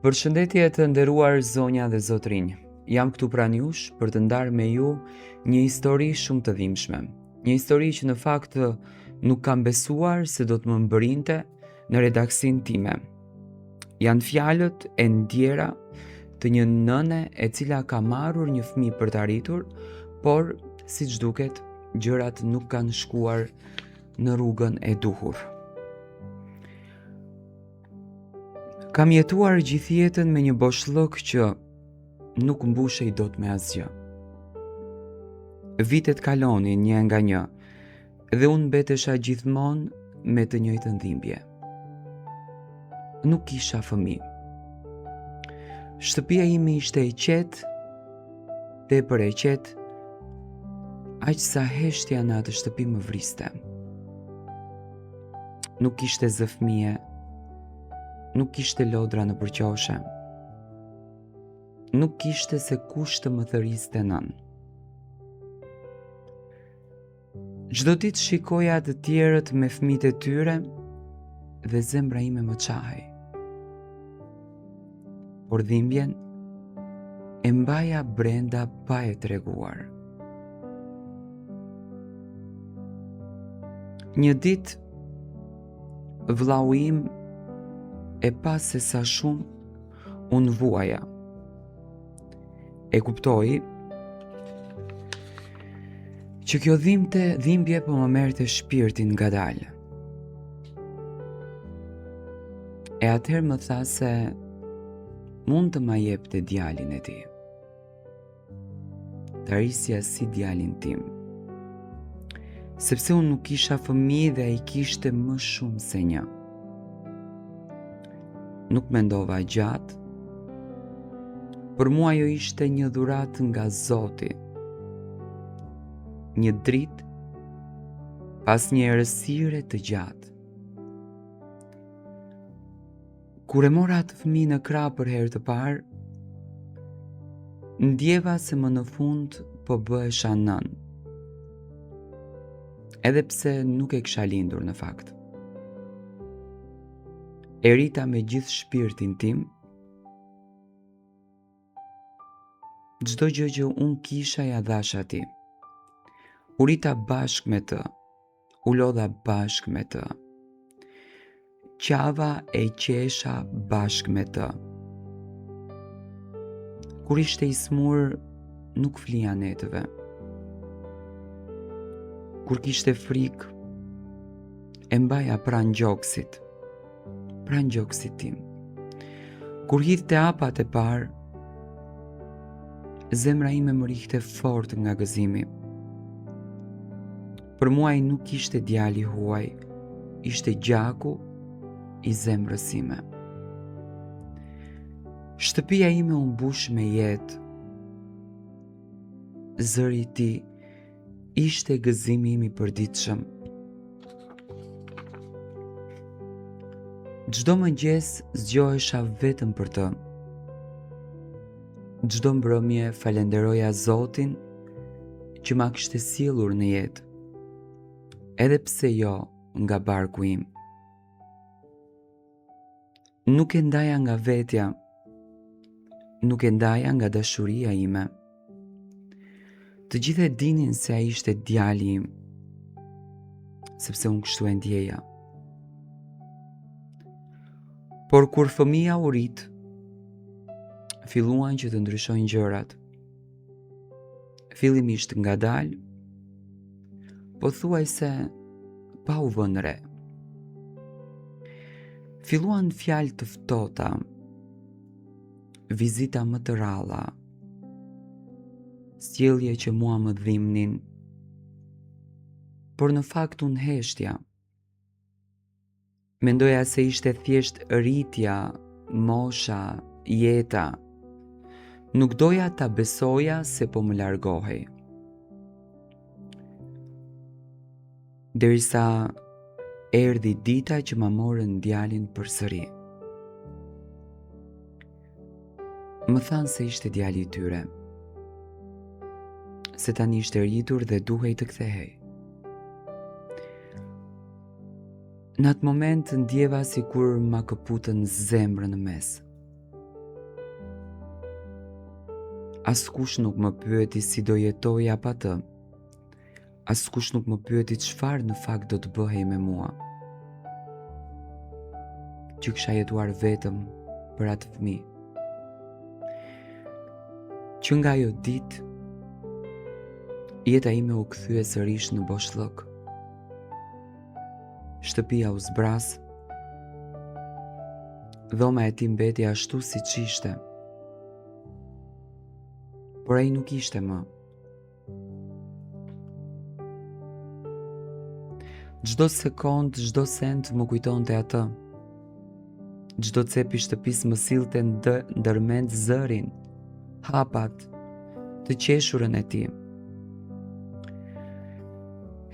Përshëndetje të nderuar zonja dhe zotrinj. Jam këtu pranë jush për të ndarë me ju një histori shumë të dhimbshme. Një histori që në fakt nuk kam besuar se do të më mbërrinte në redaksin time. Janë fjalët e ndjera të një nëne e cila ka marrur një fëmijë për të arritur, por siç duket, gjërat nuk kanë shkuar në rrugën e duhur. Kam jetuar gjithë jetën me një boshllëk që nuk mbushej dot me asgjë. Vitet kalonin një nga një dhe unë mbetesha gjithmonë me të njëjtën dhimbje. Nuk kisha fëmijë. Shtëpia ime ishte e qetë, tepër e qetë, aq sa heshtja në atë shtëpi më vriste. Nuk kishte zë fëmije, nuk kishte lodra në përqoshe, nuk kishte se kush të më thëriste nën. Çdo ditë shikoja të tjerët me fëmijët e tyre dhe zemra ime më çahej. Por dhimbjen e mbaja brenda pa e treguar. Një ditë vllau im e pa se sa shumë unë vuaja. E kuptoi që kjo dhimbje po më merrte shpirtin ngadalë. E atëherë më tha se mund të ma jepte djalin e tij. Ta risja si djalin tim. Sepse unë nuk kisha fëmijë dhe ai kishte më shumë se një. Nuk mendova gjatë. Për mua ajo ishte një dhuratë nga Zoti. Një dritë pas një errësire të gjatë. Kur e mora atë fëmijë në krah për herë të parë, ndjeva se më në fund po bëhesha nën. Edhe pse nuk e kisha lindur në fakt. E rita me gjithë shpirtin tim, çdo gjë që unë kisha ja dhash atij. U rita bashkë me të, u lodha bashkë me të, qava e qesha bashkë me të. Kur ishte i smur, nuk flija netëve. Kur kishte frikë, e mbaja pranë gjoksit tim. Kur hidhte apat e parë, zemra ime më rihte fort nga gëzimi. Për mua ai nuk ishte djali huaj, ishte gjaku i zemrës ime. Shtëpia ime u mbush me jetë. Zëri i tij ishte gëzimi im i përditshëm. Çdo mëngjes zgjohesha vetëm për të. Çdo mbrëmje falenderoja Zotin që ma kishte sjellur në jetë. Edhe pse jo nga barku im. Nuk e ndaja nga vetja, nuk e ndaja nga dashuria ime. Të gjithë e dinin se ai ishte djali im, sepse unë kështu e ndjeja. Por kur fëmia u rit, filluan që të ndryshojnë gjërat. Fillimisht ngadalë, po thuajse pa u vënë re. Filluan fjalë të ftohta, vizita më të rralla, sjellje që mua më dhimbnin, por në fakt unë heshtja. Mendoja se ishte thjesht rritja, mosha, jeta. Nuk doja ta besoja se po më largohej. Derisa erdhi dita që ma morën djalin përsëri. Më thanë se ishte djali i tyre, se tani ishte rritur dhe duhej të kthehej. Në atë moment ndjeva si kur ma këputën zemrën në mes. Askush nuk më pyeti si do jetoja pa të. Askush nuk më pyeti çfarë në fakt do të bëhej me mua. Që kisha jetuar vetëm për atë fëmijë. Që nga ajo ditë, jeta ime u kthye sërish në boshllëk. Shtëpia u zbras, dhoma e tij mbeti ashtu siç ishte. Por ai nuk ishte më. Çdo sekond, çdo send më kujtonte atë. Çdo cep i shtëpisë më sillte ndërmend zërin, hapat, të qeshurën e tij.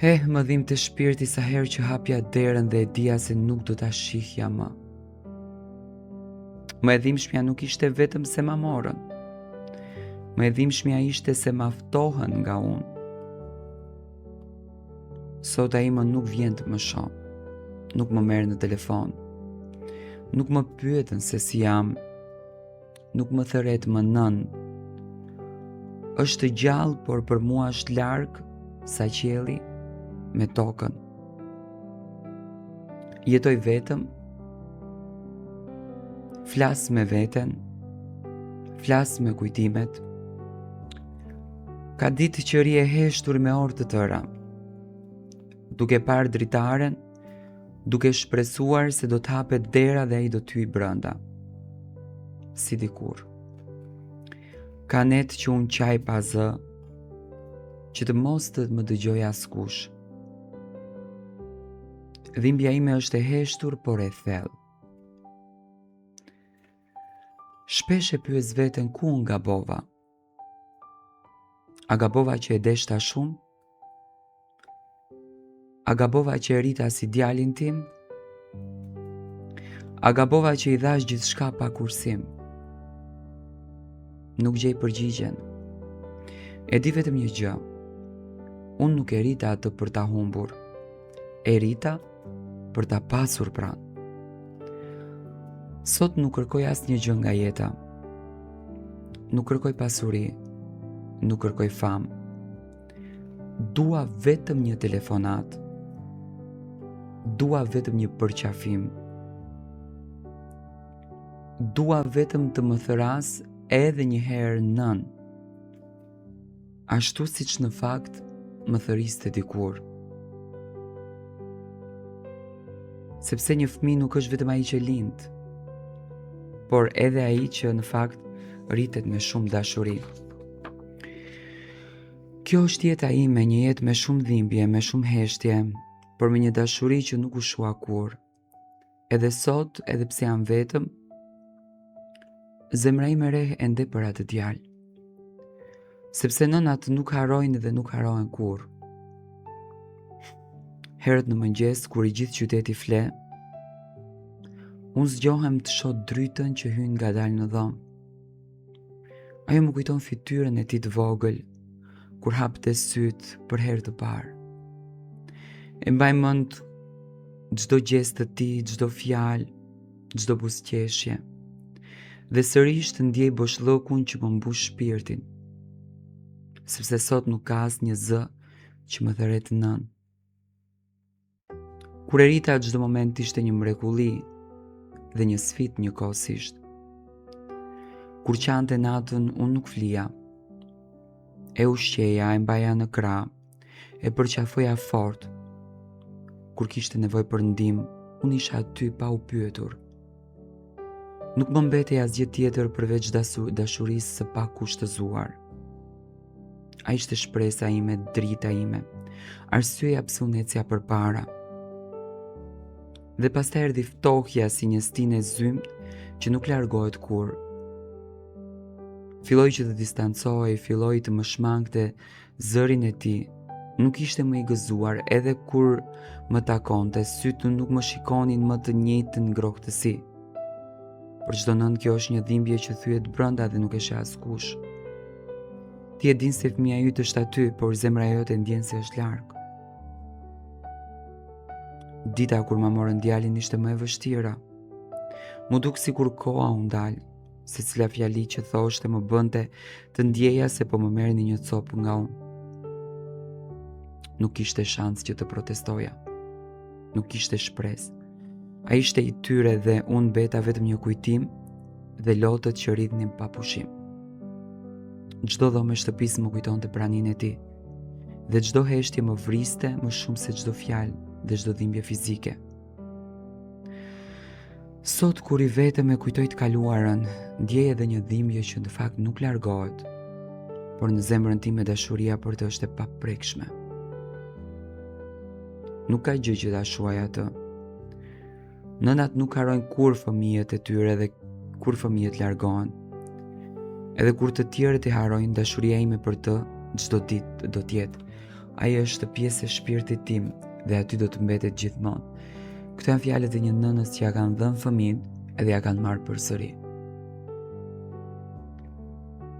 Më dhimbte shpirti sa herë që hapja derën dhe e dija se nuk do ta shihja më. Më e dhimbshmja nuk ishte vetëm se ma morën. Më e dhimbshmja ishte se ma ftohën nga unë. Sot ai më nuk vjen të më shoh, nuk më merr në telefon, nuk më pyetën se si jam, nuk më thëret më nën. Është gjallë, por për mua është larg sa qielli me tokën. Jetoj vetëm, flas me veten, flas me kujtimet. Ka ditë që ri e heshtur me orë të tëra, duke parë dritaren, duke shpresuar se do të hapet dera dhe ai do të hyjë brenda. Si dikur. Ka net që unë qaj pa zë, që të mos të më dëgjoj askush. Dhimbja ime është e heshtur, por e thellë. Shpesh e pyes veten ku unë gabova. A gabova që e deshta shumë? A gabova që e rita si djalin tim? A gabova që i dhash gjithçka pa kursim? Nuk gjej përgjigjen. E di vetëm një gjë. Unë nuk e rita atë për ta humbur. E rita për ta pasur pranë. Sot nuk kërkoj asnjë gjë nga jeta. Nuk kërkoj pasuri, nuk kërkoj famë. Dua vetëm një telefonat. Dua vetëm një përqafim. Dua vetëm të më thëras edhe një herë nën. Ashtu siç në fakt më thëriste dikur. Sepse një fëmijë nuk është vetëm ai që lind, por edhe ai që në fakt rritet me shumë dashuri. Kjo është jeta ime, një jetë me shumë dhimbje, me shumë heshtje, por me një dashuri që nuk u shua kur. Edhe sot, edhe pse jam vetëm, zemra ime reh ende për atë djalë. Sepse nënat nuk harrojnë dhe nuk harrohen kur. Herët në mëngjes, kur i gjithë qyteti fle, unë zgjohem të shoh drytën që hyn ngadalë në dhomë. Ajo më kujton fytyrën e tij të vogël, kur hapte syt për herë të parë. E mbaj mend çdo gest të tij, çdo fjalë, çdo buzëqeshje. Dhe sërish të ndjej boshllëkun që më mbush shpirtin. Sepse sot nuk ka asnjë zë që më thëret nën. Kur e rita çdo moment ishte një mrekulli dhe një sfidë njëkohësisht. Kur qante natën unë nuk flija. E ushqeja, e mbaja në krah, e përqafoja fort. Kur kishte nevojë për ndihmë, unë isha aty pa u pyetur. Nuk më mbetej asgjë tjetër përveç dashurisë së pakushtëzuar. Ai ishte shpresa ime, drita ime, arsyeja pse unë ecja përpara. Dhe pastaj erdhi ftohja si një stinë e zymt që nuk largohet kur. Filloi që të distancohej, filloi të më shmangte zërin e tij. Nuk ishte më i gëzuar, edhe kur më takonte, sytë nuk më shikonin më të njëjtën ngrohtësi. Për çdo nën kjo është një dhimbje që thyet brenda dhe nuk e sheh askush. Ti e din se fëmia yt është aty, por zemra jote ndjen se është larg. Dita kur ma morën djalin ishte më e vështira. Mu duk sikur koha u ndal, se cila fjali që thoshte më bënte të ndjeja se po më merrni një copë nga unë. Nuk kishte shans që të protestoja. Nuk kishte shpresë. Ai ishte i tyre dhe unë beta vetëm një kujtim dhe lotët që rritnin pa pushim. Çdo dhomë e shtëpisë më kujtonte praninë e tij, dhe çdo heshtje më vriste më shumë se çdo fjalë dhe çdo dhimbje fizike. Sot kur i vetëm e kujtoj të kaluarën, ndjej edhe një dhimbje që në fakt nuk largohet, por në zemrën time dashuria për të është e paprekshme. Nuk ka gjë që ta shuaj atë. Nënat nuk harrojnë kur fëmijët e tyre dhe kur fëmijët largohen. Edhe kur të tjerët e harrojnë, dashuria ime për të çdo ditë do të jetë. Ai është pjesë e shpirtit tim dhe aty do të mbetet gjithmonë. Këto janë fjalët e një nënës që ja kanë dhënë fëmijën edhe ja kanë marrë përsëri.